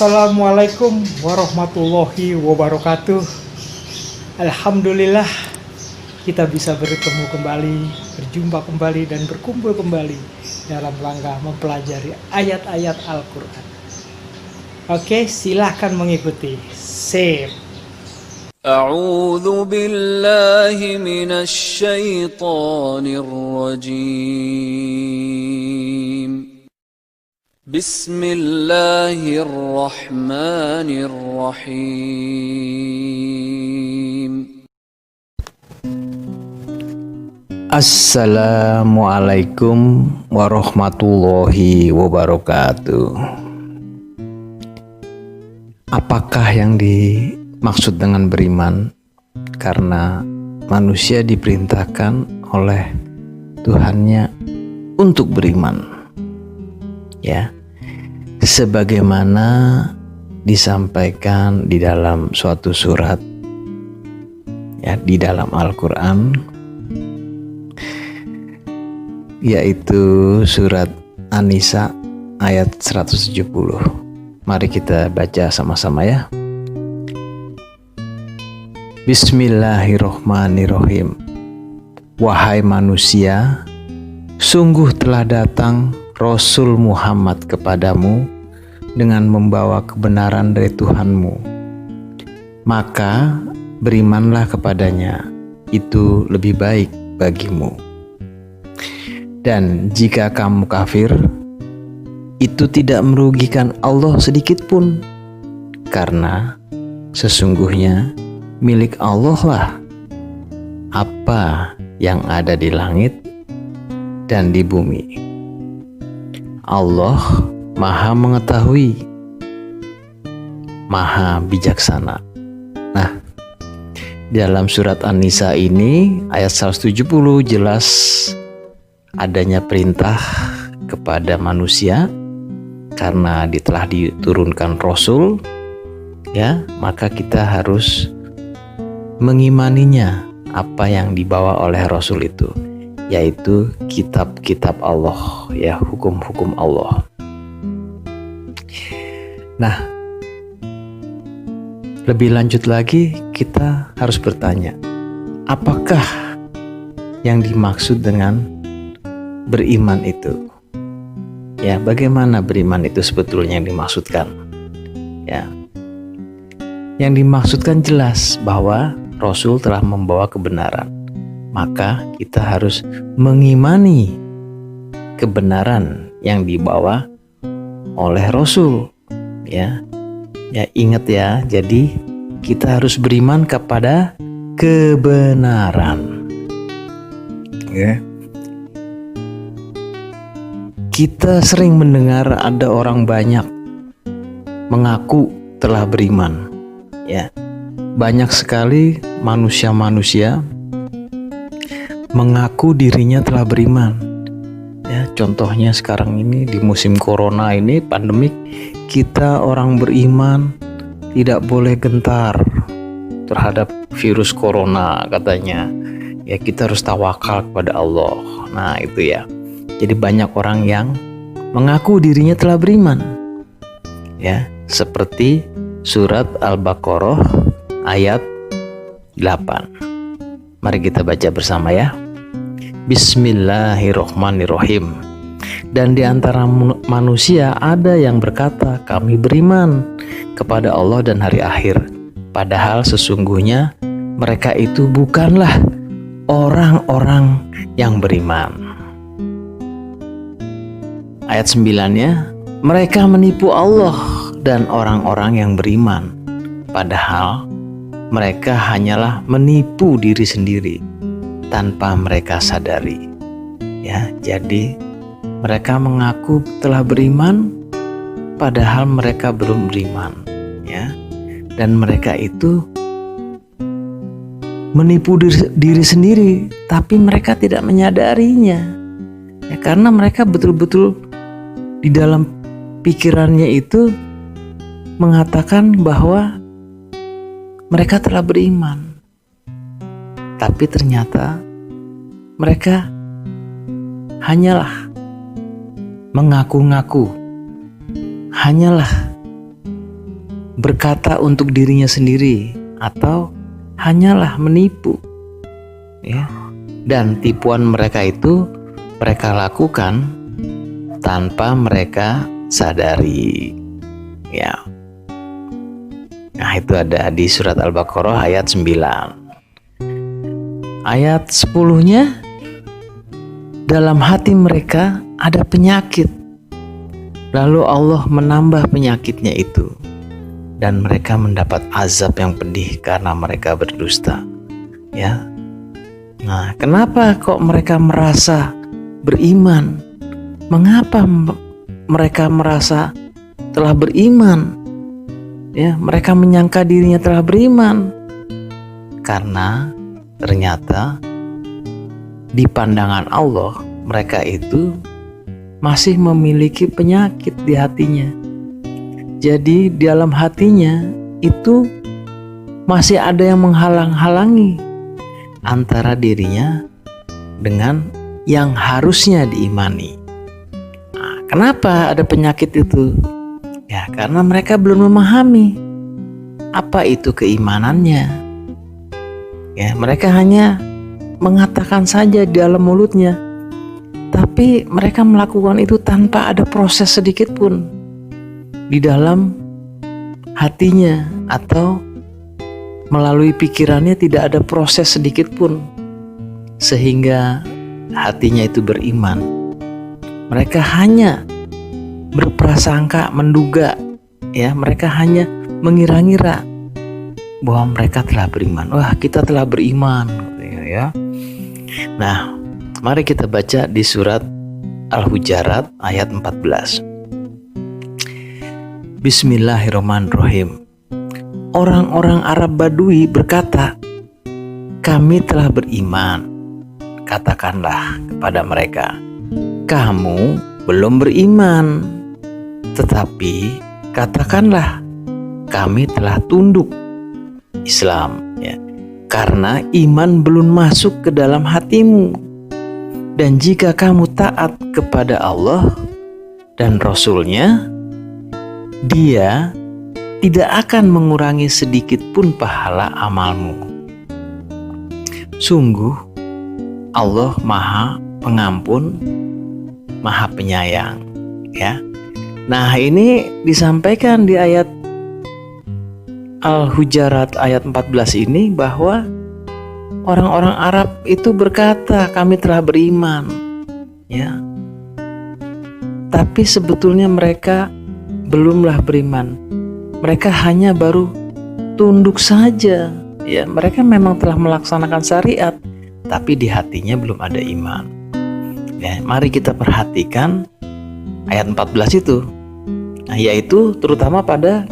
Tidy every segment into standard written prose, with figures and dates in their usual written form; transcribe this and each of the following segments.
Assalamualaikum warahmatullahi wabarakatuh. Alhamdulillah kita bisa bertemu kembali, berjumpa kembali dan berkumpul kembali dalam rangka mempelajari ayat-ayat Al-Quran. Oke, silahkan mengikuti. Sip. A'udzu billahi minasy syaithanir rajim. Bismillahirrahmanirrahim. Assalamualaikum warahmatullahi wabarakatuh. Apakah yang dimaksud dengan beriman? Karena manusia diperintahkan oleh Tuhannya untuk beriman, ya, sebagaimana disampaikan di dalam suatu surat, ya, di dalam Al-Quran, yaitu surat An-Nisa ayat 170. Mari kita baca sama-sama, ya. Bismillahirrohmanirrohim. Wahai manusia, sungguh telah datang Rasul Muhammad kepadamu dengan membawa kebenaran dari Tuhanmu. Maka berimanlah kepadanya, itu lebih baik bagimu. Dan jika kamu kafir, itu tidak merugikan Allah sedikit pun, karena sesungguhnya milik Allah lah apa yang ada di langit dan di bumi. Allah Maha mengetahui, Maha bijaksana. Nah, dalam surat An-Nisa ini ayat 170 jelas adanya perintah kepada manusia karena telah diturunkan Rasul, ya, maka kita harus mengimaninya apa yang dibawa oleh Rasul itu, yaitu kitab-kitab Allah, ya, hukum-hukum Allah. Nah, lebih lanjut lagi kita harus bertanya, apakah yang dimaksud dengan beriman itu? Ya, bagaimana beriman itu sebetulnya yang dimaksudkan? Ya, yang dimaksudkan jelas bahwa Rasul telah membawa kebenaran. Maka kita harus mengimani kebenaran yang dibawa oleh Rasul, ya. Ya, ingat ya, jadi kita harus beriman kepada kebenaran, ya. Kita sering mendengar ada orang banyak mengaku telah beriman, ya. Banyak sekali manusia-manusia mengaku dirinya telah beriman, ya. Contohnya sekarang ini di musim corona ini, pandemik, kita orang beriman tidak boleh gentar terhadap virus corona katanya, ya. Kita harus tawakal kepada Allah. Nah, itu ya. Jadi banyak orang yang mengaku dirinya telah beriman, ya, seperti surat Al-Baqarah ayat 8. Mari kita baca bersama, ya. Bismillahirrohmanirrohim. Dan di antara manusia ada yang berkata, kami beriman kepada Allah dan hari akhir, padahal sesungguhnya mereka itu bukanlah orang-orang yang beriman. Ayat 9-nya, mereka menipu Allah dan orang-orang yang beriman, padahal mereka hanyalah menipu diri sendiri tanpa mereka sadari, ya. Jadi mereka mengaku telah beriman padahal mereka belum beriman, ya. Dan mereka itu menipu diri sendiri, tapi mereka tidak menyadarinya, ya, karena mereka betul-betul di dalam pikirannya itu mengatakan bahwa mereka telah beriman, tapi ternyata mereka hanyalah mengaku-ngaku, hanyalah berkata untuk dirinya sendiri atau hanyalah menipu, ya. Dan tipuan mereka itu mereka lakukan tanpa mereka sadari, ya. Nah, itu ada di surat Al-Baqarah ayat 9. Ayat 10-nya, dalam hati mereka ada penyakit, lalu Allah menambah penyakitnya itu, dan mereka mendapat azab yang pedih karena mereka berdusta, ya. Nah, kenapa kok mereka merasa beriman? Mengapa mereka merasa telah beriman? Ya, mereka menyangka dirinya telah beriman karena ternyata di pandangan Allah mereka itu masih memiliki penyakit di hatinya. Jadi di dalam hatinya itu masih ada yang menghalang-halangi antara dirinya dengan yang harusnya diimani. Nah, kenapa ada penyakit itu? Ya, karena mereka belum memahami apa itu keimanannya. Ya, mereka hanya mengatakan saja di dalam mulutnya, tapi mereka melakukan itu tanpa ada proses sedikit pun di dalam hatinya, atau melalui pikirannya tidak ada proses sedikit pun sehingga hatinya itu beriman. Mereka hanya berprasangka, menduga, ya, mereka hanya mengira-ngira bahwa mereka telah beriman. Wah, kita telah beriman, ya. Nah, mari kita baca di surat Al-Hujarat ayat 14. Bismillahirrahmanirrahim. Orang-orang Arab Badui berkata, kami telah beriman. Katakanlah kepada mereka, kamu belum beriman. Tetapi katakanlah, kami telah tunduk Islam, ya, karena iman belum masuk ke dalam hatimu. Dan jika kamu taat kepada Allah dan Rasul-Nya, Dia tidak akan mengurangi sedikit pun pahala amalmu. Sungguh Allah Maha Pengampun, Maha Penyayang, ya. Nah, ini disampaikan di ayat Al-Hujarat ayat 14 ini bahwa orang-orang Arab itu berkata, kami telah beriman, ya. Tapi sebetulnya mereka belumlah beriman. Mereka hanya baru tunduk saja, ya. Mereka memang telah melaksanakan syariat, tapi di hatinya belum ada iman. Ya, mari kita perhatikan ayat 14 itu. Nah, yaitu terutama pada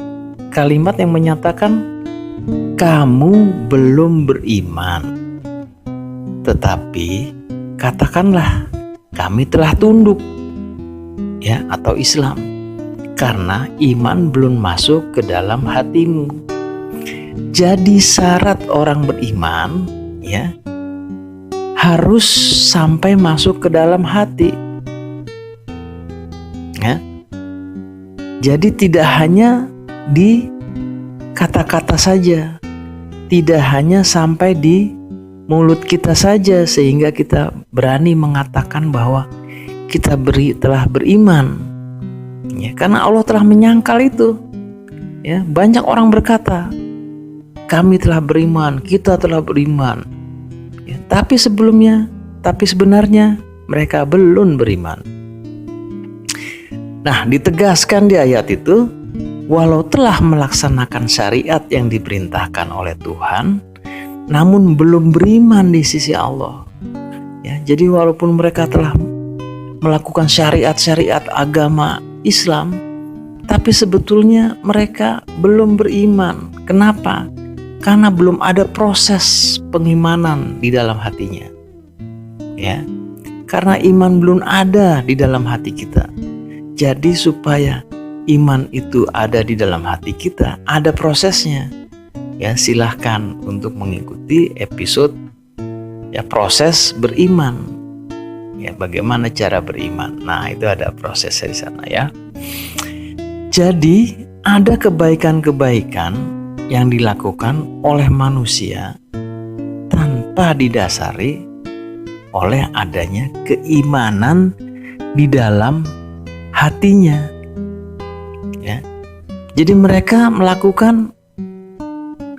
kalimat yang menyatakan kamu belum beriman, tetapi katakanlah kami telah tunduk, ya, atau Islam, karena iman belum masuk ke dalam hatimu. Jadi syarat orang beriman, ya, harus sampai masuk ke dalam hati, ya. Jadi tidak hanya di kata-kata saja, tidak hanya sampai di mulut kita saja sehingga kita berani mengatakan bahwa kita telah beriman, ya, karena Allah telah menyangkal itu, ya. Banyak orang berkata kami telah beriman, kita telah beriman, ya, tapi sebenarnya mereka belum beriman. Nah, ditegaskan di ayat itu, walau telah melaksanakan syariat yang diperintahkan oleh Tuhan, namun belum beriman di sisi Allah. Ya, jadi walaupun mereka telah melakukan syariat-syariat agama Islam, tapi sebetulnya mereka belum beriman. Kenapa? Karena belum ada proses pengimanan di dalam hatinya. Ya, karena iman belum ada di dalam hati kita. Jadi supaya iman itu ada di dalam hati kita, ada prosesnya. Ya, silahkan untuk mengikuti episode, ya, proses beriman. Ya, bagaimana cara beriman. Nah, itu ada prosesnya di sana, ya. Jadi ada kebaikan-kebaikan yang dilakukan oleh manusia tanpa didasari oleh adanya keimanan di dalam hatinya. Ya. Jadi mereka melakukan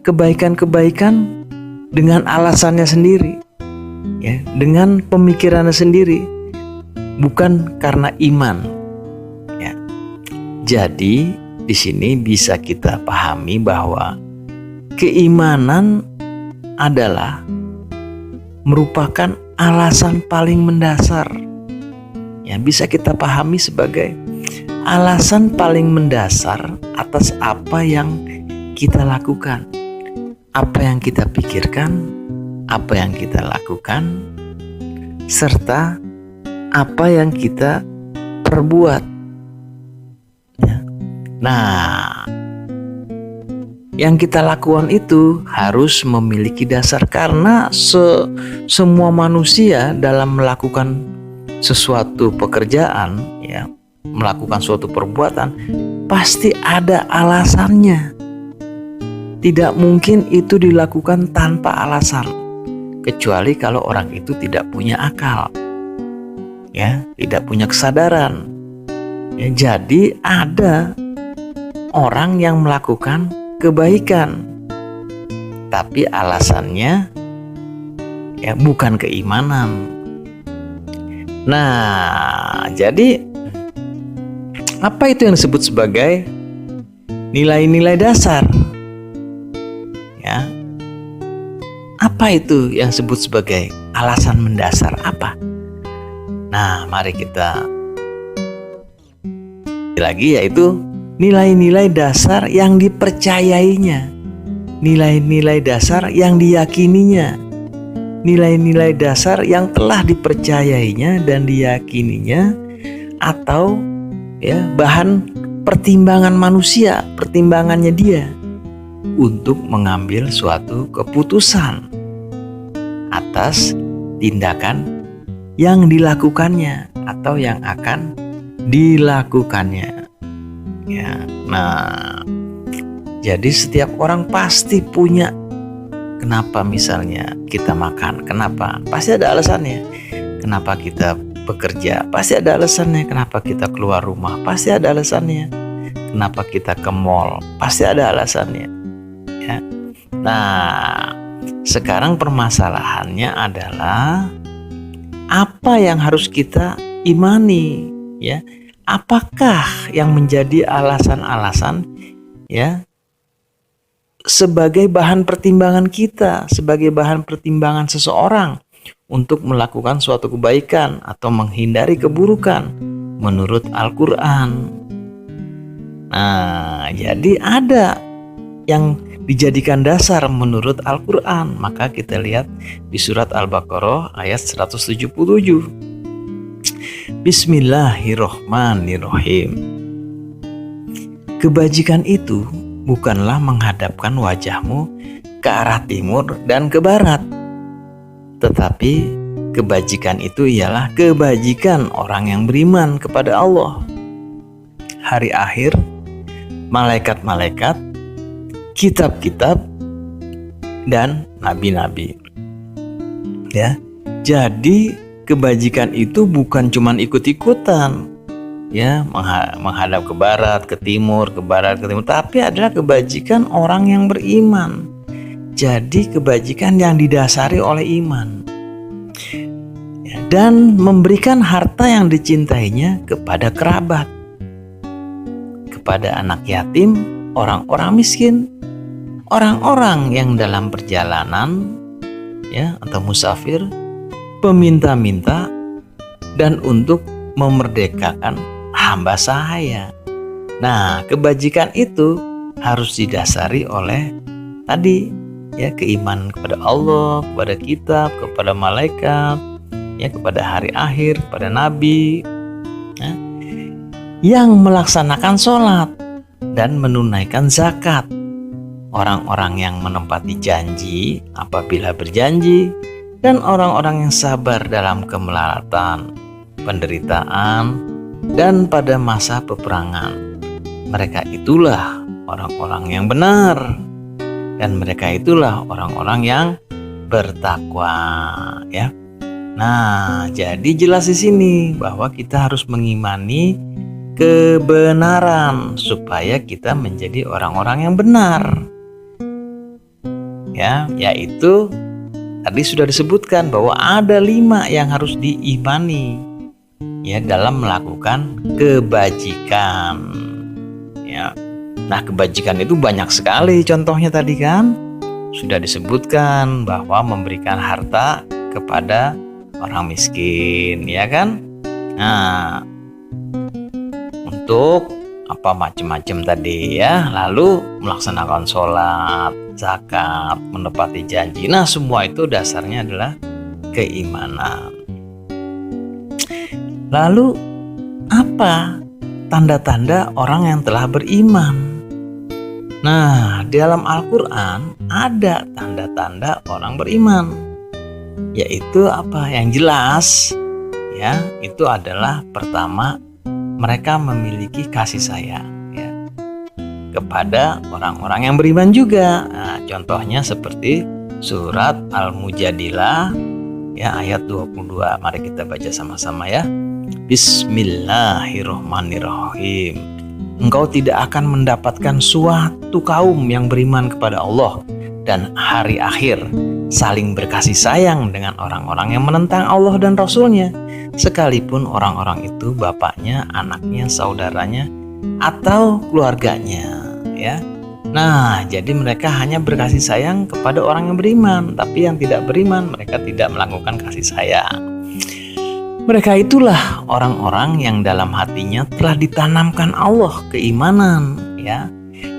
kebaikan-kebaikan dengan alasannya sendiri, ya, dengan pemikirannya sendiri, bukan karena iman. Ya. Jadi di sini bisa kita pahami bahwa keimanan adalah merupakan alasan paling mendasar. Ya, bisa kita pahami sebagai alasan paling mendasar atas apa yang kita lakukan, apa yang kita pikirkan, apa yang kita lakukan, serta apa yang kita perbuat. Ya. Nah, yang kita lakukan itu harus memiliki dasar, karena semua manusia dalam melakukan sesuatu pekerjaan, ya, melakukan suatu perbuatan, pasti ada alasannya. Tidak mungkin itu dilakukan tanpa alasan, kecuali kalau orang itu tidak punya akal, ya, tidak punya kesadaran. Ya, jadi ada orang yang melakukan kebaikan, tapi alasannya ya bukan keimanan. Nah, jadi apa itu yang disebut sebagai nilai-nilai dasar? Ya, apa itu yang disebut sebagai alasan mendasar? Apa? Nah, mari kita lagi, yaitu nilai-nilai dasar yang dipercayainya, nilai-nilai dasar yang diyakininya, nilai-nilai dasar yang telah dipercayainya dan diyakininya, atau ya bahan pertimbangan manusia, pertimbangannya dia untuk mengambil suatu keputusan atas tindakan yang dilakukannya atau yang akan dilakukannya. Ya, nah, jadi setiap orang pasti punya kenapa misalnya kita makan, kenapa? Pasti ada alasannya. Kenapa kita bekerja? Pasti ada alasannya. Kenapa kita keluar rumah? Pasti ada alasannya. Kenapa kita ke mall? Pasti ada alasannya. Ya. Nah, sekarang permasalahannya adalah apa yang harus kita imani, ya? Apakah yang menjadi alasan-alasan, ya, sebagai bahan pertimbangan kita, sebagai bahan pertimbangan seseorang untuk melakukan suatu kebaikan atau menghindari keburukan menurut Al-Quran. Nah, jadi ada yang dijadikan dasar menurut Al-Quran. Maka kita lihat di surat Al-Baqarah ayat 177. Bismillahirrohmanirrohim. Kebajikan itu bukanlah menghadapkan wajahmu ke arah timur dan ke barat, tetapi kebajikan itu ialah kebajikan orang yang beriman kepada Allah, hari akhir, malaikat-malaikat, kitab-kitab, dan nabi-nabi. Ya, jadi kebajikan itu bukan cuman ikut-ikutan, ya, menghadap ke barat, ke timur, ke barat, ke timur, tapi adalah kebajikan orang yang beriman. Jadi kebajikan yang didasari oleh iman, ya, dan memberikan harta yang dicintainya kepada kerabat, kepada anak yatim, orang-orang miskin, orang-orang yang dalam perjalanan, ya, atau musafir, peminta-minta, dan untuk memerdekakan hamba sahaya. Nah, kebajikan itu harus didasari oleh tadi, ya, keimanan kepada Allah, kepada kitab, kepada malaikat, ya, kepada hari akhir, kepada nabi, ya, yang melaksanakan sholat dan menunaikan zakat. Orang-orang yang menepati janji apabila berjanji, dan orang-orang yang sabar dalam kemelaratan, penderitaan, dan pada masa peperangan. mereka itulah orang-orang yang benar, dan mereka itulah orang-orang yang bertakwa, ya. Nah, jadi jelas di sini bahwa kita harus mengimani kebenaran supaya kita menjadi orang-orang yang benar. Ya, yaitu tadi sudah disebutkan bahwa ada 5 yang harus diimani, ya, dalam melakukan kebajikan. Ya. Nah, kebajikan itu banyak sekali contohnya tadi kan. Sudah disebutkan bahwa memberikan harta kepada orang miskin, ya kan? Nah, untuk apa macam-macam tadi ya, lalu melaksanakan sholat, zakat, menepati janji. Nah, semua itu dasarnya adalah keimanan. Lalu apa tanda-tanda orang yang telah beriman? Nah, di dalam Al-Quran ada tanda-tanda orang beriman, yaitu apa yang jelas ya, itu adalah pertama, mereka memiliki kasih sayang ya, kepada orang-orang yang beriman juga. Nah, contohnya seperti surat Al-Mujadilah ya, ayat 22. Mari kita baca sama-sama ya. Bismillahirrahmanirrahim. Engkau tidak akan mendapatkan suatu kaum yang beriman kepada Allah dan hari akhir, saling berkasih sayang dengan orang-orang yang menentang Allah dan Rasul-Nya, sekalipun orang-orang itu bapaknya, anaknya, saudaranya, atau keluarganya, ya. Nah, jadi mereka hanya berkasih sayang kepada orang yang beriman, tapi yang tidak beriman mereka tidak melakukan kasih sayang. Mereka itulah orang-orang yang dalam hatinya telah ditanamkan Allah keimanan, ya.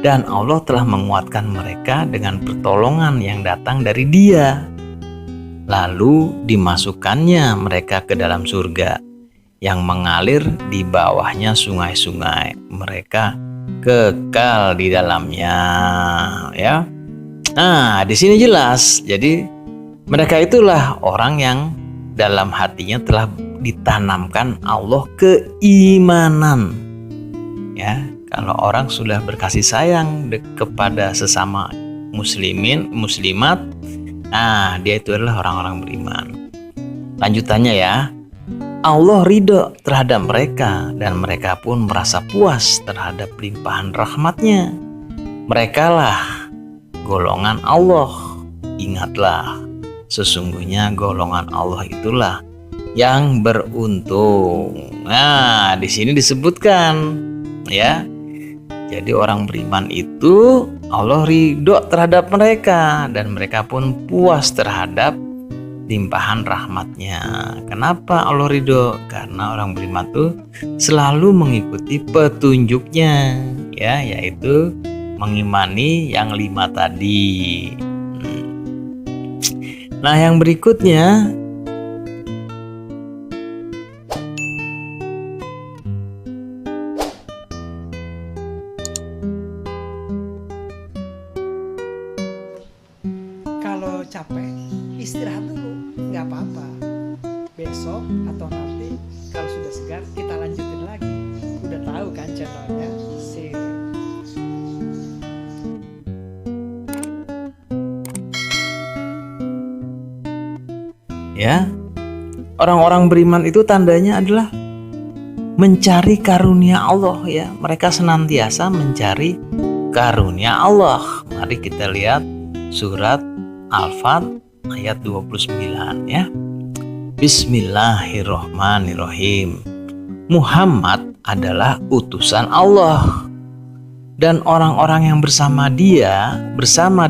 Dan Allah telah menguatkan mereka dengan pertolongan yang datang dari Dia. Lalu dimasukkannya mereka ke dalam surga yang mengalir di bawahnya sungai-sungai. Mereka kekal di dalamnya, ya. Nah, di sini jelas. Jadi mereka itulah orang yang dalam hatinya telah ditanamkan Allah keimanan. Ya, kalau orang sudah berkasih sayang kepada sesama muslimin, muslimat, nah dia itu adalah orang-orang beriman. Lanjutannya ya, Allah ridho terhadap mereka dan mereka pun merasa puas terhadap limpahan rahmat-Nya. Merekalah golongan Allah. Ingatlah, sesungguhnya golongan Allah itulah yang beruntung. Nah, di sini disebutkan ya. Jadi orang beriman itu Allah ridho terhadap mereka dan mereka pun puas terhadap limpahan rahmat-Nya. Kenapa Allah ridho? Karena orang beriman itu selalu mengikuti petunjuk-Nya, ya, yaitu mengimani yang 5 tadi. Nah, yang berikutnya Kalau capek, istirahat dulu, nggak apa-apa. Besok atau nanti kalau sudah segar, kita lanjutin lagi. Udah tahu kan channelnya? Sip. ya, orang-orang beriman itu tandanya adalah mencari karunia Allah ya. Mereka senantiasa mencari karunia Allah. Mari kita lihat surat Al-Fat ayat 29 ya. Bismillahirrahmanirrahim. Muhammad adalah utusan Allah dan orang-orang yang bersama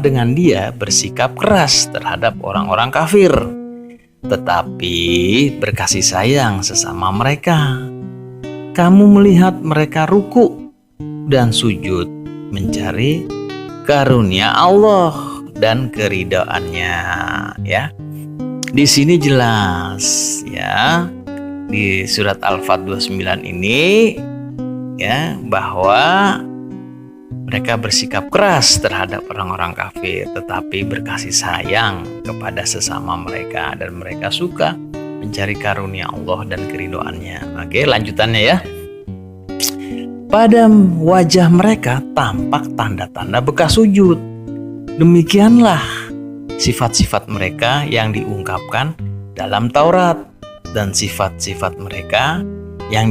dengan dia bersikap keras terhadap orang-orang kafir, tetapi berkasih sayang sesama mereka. Kamu melihat mereka ruku dan sujud mencari karunia Allah dan keridhaannya, ya. Di sini jelas ya, di surat Al-Fat 29 ini ya, bahwa mereka bersikap keras terhadap orang-orang kafir tetapi berkasih sayang kepada sesama mereka dan mereka suka mencari karunia Allah dan keridhaannya. Oke, lanjutannya ya. pada wajah mereka tampak tanda-tanda bekas sujud. Demikianlah sifat-sifat mereka yang diungkapkan dalam Taurat dan sifat-sifat mereka yang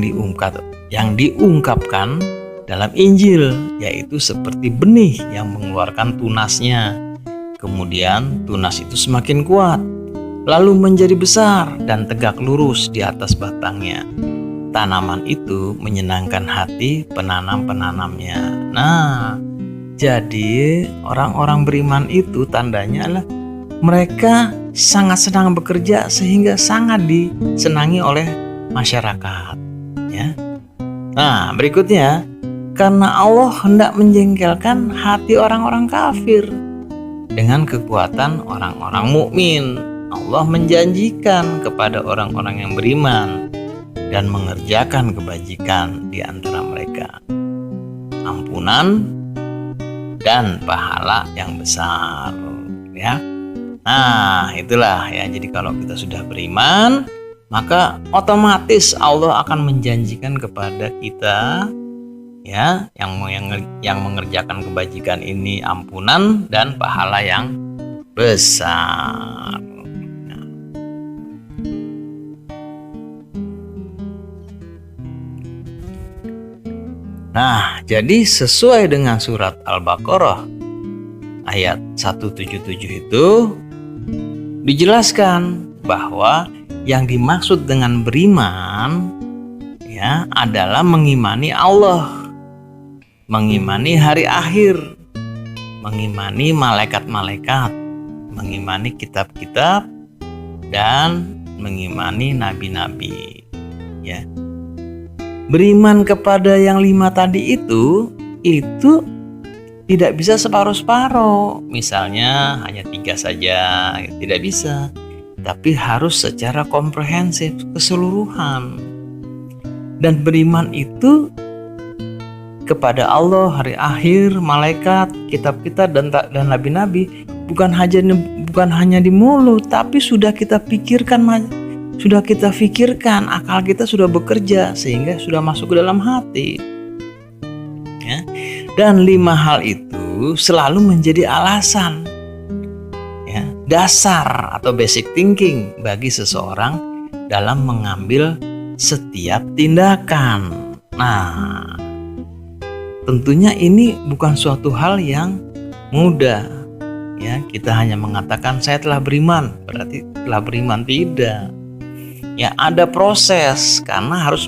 diungkapkan dalam Injil, yaitu seperti benih yang mengeluarkan tunasnya. Kemudian tunas itu semakin kuat, lalu menjadi besar dan tegak lurus di atas batangnya. Tanaman itu menyenangkan hati penanam-penanamnya. Nah, jadi orang-orang beriman itu tandanya adalah mereka sangat senang bekerja sehingga sangat disenangi oleh masyarakat. Ya. Nah, berikutnya, karena Allah hendak menjengkelkan hati orang-orang kafir dengan kekuatan orang-orang mukmin, Allah menjanjikan kepada orang-orang yang beriman dan mengerjakan kebajikan di antara mereka ampunan dan pahala yang besar. Ya. Nah, itulah ya. Jadi kalau kita sudah beriman, maka otomatis Allah akan menjanjikan kepada kita, ya, yang mengerjakan kebajikan ini ampunan dan pahala yang besar. Nah, jadi sesuai dengan surat Al-Baqarah ayat 177 itu dijelaskan bahwa yang dimaksud dengan beriman ya adalah mengimani Allah, mengimani hari akhir, mengimani malaikat-malaikat, mengimani kitab-kitab, dan mengimani nabi-nabi. Ya, beriman kepada yang 5 tadi itu tidak bisa separuh-separuh. Misalnya hanya 3 saja, tidak bisa. Tapi harus secara komprehensif, keseluruhan. Dan beriman itu kepada Allah, hari akhir, malaikat, kitab-kitab dan nabi-nabi bukan hanya di mulut, tapi sudah kita pikirkan, akal kita sudah bekerja sehingga sudah masuk ke dalam hati. Ya. Dan 5 hal itu selalu menjadi alasan, ya, dasar atau basic thinking bagi seseorang dalam mengambil setiap tindakan. Nah, tentunya ini bukan suatu hal yang mudah. Ya, kita hanya mengatakan saya telah beriman, berarti telah beriman, tidak. Ya, ada proses karena harus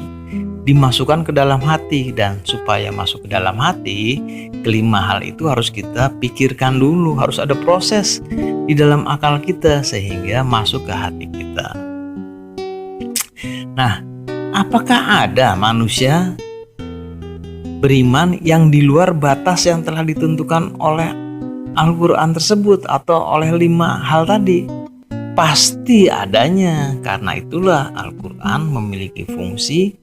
dimasukkan ke dalam hati, dan supaya masuk ke dalam hati, kelima hal itu harus kita pikirkan dulu, harus ada proses di dalam akal kita sehingga masuk ke hati kita. Nah, apakah ada manusia beriman yang di luar batas yang telah ditentukan oleh Al-Quran tersebut atau oleh 5 hal tadi? Pasti adanya. Karena itulah Al-Quran memiliki fungsi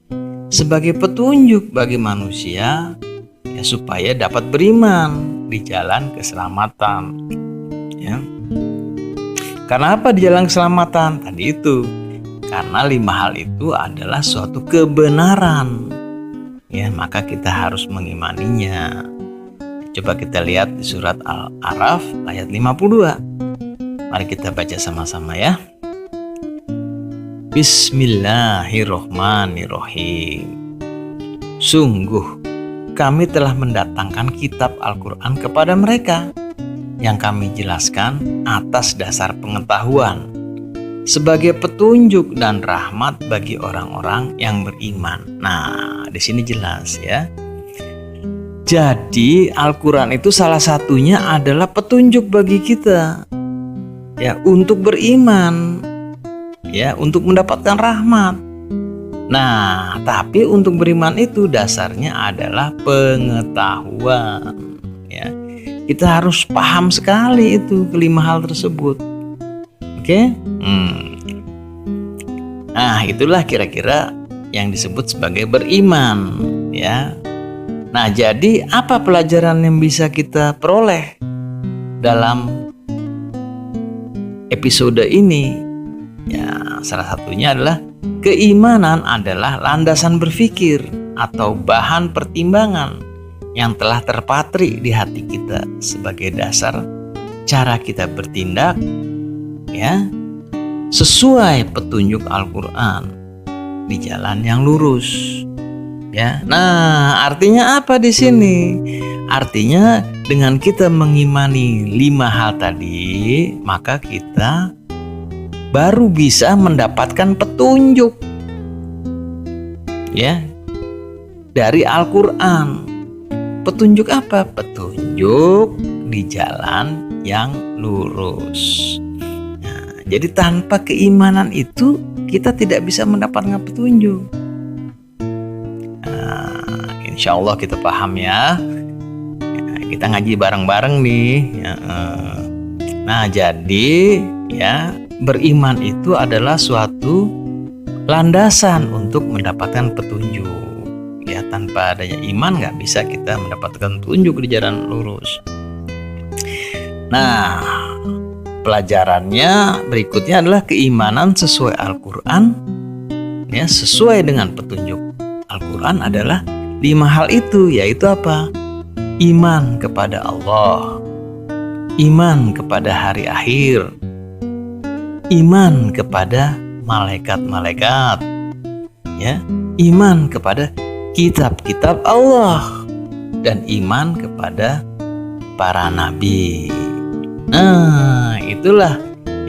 sebagai petunjuk bagi manusia ya, supaya dapat beriman di jalan keselamatan. Ya. Karena apa di jalan keselamatan? Tadi itu, karena 5 hal itu adalah suatu kebenaran. Ya, maka kita harus mengimaninya. Coba kita lihat di surat Al-A'raf ayat 52. Mari kita baca sama-sama ya. Bismillahirrohmanirrohim. Sungguh kami telah mendatangkan kitab Al-Quran kepada mereka yang kami jelaskan atas dasar pengetahuan sebagai petunjuk dan rahmat bagi orang-orang yang beriman. Nah, di sini jelas ya. Jadi Al-Quran itu salah satunya adalah petunjuk bagi kita ya untuk beriman, ya untuk mendapatkan rahmat. Nah, tapi untuk beriman itu dasarnya adalah pengetahuan. Ya, kita harus paham sekali itu kelima hal tersebut. Oke? Nah, itulah kira-kira yang disebut sebagai beriman. Ya. Nah, jadi apa pelajaran yang bisa kita peroleh dalam episode ini? Ya, salah satunya adalah keimanan adalah landasan berpikir atau bahan pertimbangan yang telah terpatri di hati kita sebagai dasar cara kita bertindak ya sesuai petunjuk Al-Qur'an di jalan yang lurus. Ya. Nah, artinya apa di sini? Artinya dengan kita mengimani 5 hal tadi, maka kita baru bisa mendapatkan petunjuk. Ya. Dari Al-Qur'an. Petunjuk apa? Petunjuk di jalan yang lurus. Nah, jadi tanpa keimanan itu kita tidak bisa mendapatkan petunjuk. Nah, insya Allah kita paham ya. Kita ngaji bareng-bareng nih. Nah, jadi ya beriman itu adalah suatu landasan untuk mendapatkan petunjuk. Ya, tanpa adanya iman nggak bisa kita mendapatkan petunjuk di jalan lurus. Nah, pelajarannya berikutnya adalah keimanan sesuai Al-Qur'an. Ya, sesuai dengan petunjuk Al-Qur'an adalah 5 hal itu, yaitu apa? Iman kepada Allah, iman kepada hari akhir, iman kepada malaikat-malaikat, ya, iman kepada kitab-kitab Allah, dan iman kepada para nabi. Nah, itulah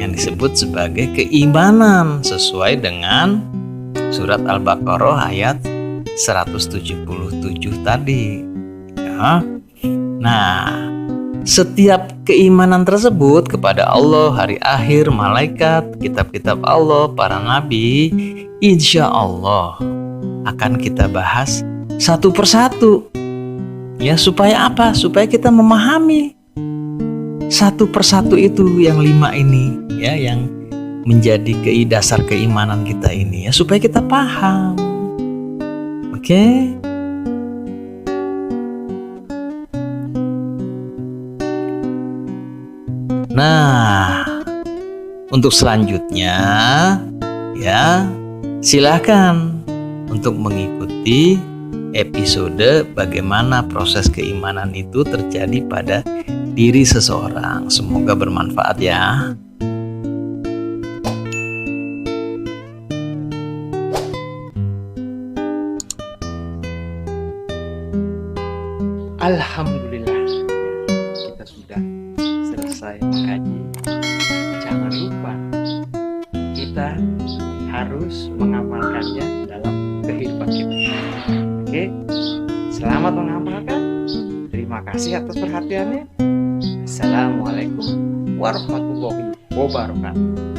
yang disebut sebagai keimanan sesuai dengan surat Al-Baqarah ayat 177 tadi. Ya. Nah, setiap keimanan tersebut kepada Allah, hari akhir, malaikat, kitab-kitab Allah, para nabi, insya Allah akan kita bahas satu persatu. Ya, supaya apa? Supaya kita memahami satu persatu itu yang 5 ini, ya, yang menjadi dasar keimanan kita ini, ya, supaya kita paham. Oke? Nah, untuk selanjutnya, ya, silakan untuk mengikuti episode bagaimana proses keimanan itu terjadi pada diri seseorang. Semoga bermanfaat ya. Alhamdulillah, kita sudah selesai mengkaji. Jangan lupa kita harus mengamalkannya dalam kehidupan kita. Oke, selamat mengamalkan. Terima kasih atas perhatiannya. Assalamualaikum warahmatullahi wabarakatuh.